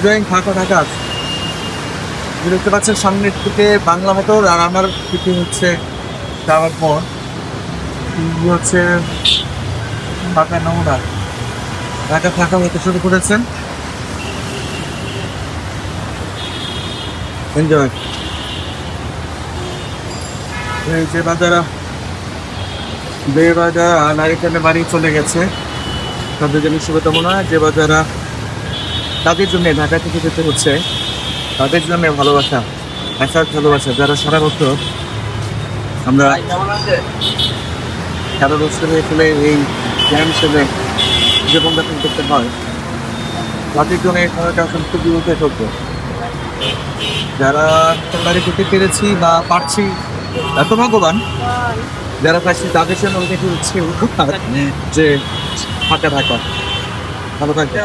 Drawing ফাঁকা ফাঁকা আছে। দেখতে পাচ্ছেন সামনের দিকে বাংলা মোটর, আর আমার দিকে হচ্ছে যাওয়ার পর হচ্ছে ফাঁকা নমুনা ঢাকা ফাঁকা হতে শুরু করেছেন। এনজয়। এই যে বাজারা বেবাজার নারিকেলের বাড়ি চলে গেছে, তাদের জন্য শুভকামনা। যে বাজারা তাদের জন্য ঢাকা থেকে যেতে হচ্ছে, তাদের জন্য ভালোবাসা, আসার ভালোবাসা, যারা সারা বছর আমরা সারা বছর আসলে এই জ্যাম হিসেবে জীবনযাপন করতে হয়, তাদের জন্য এই সময়টা আসলে খুবই উপভোগ্য। যারা বাড়ি করতে পেরেছি বা পারছি, এত ভাগ্যবান। যারা পাচ্ছি তাদের জন্য দেখে হচ্ছে উপকার যে ফাঁকা থাকা। ভালো থাকবে।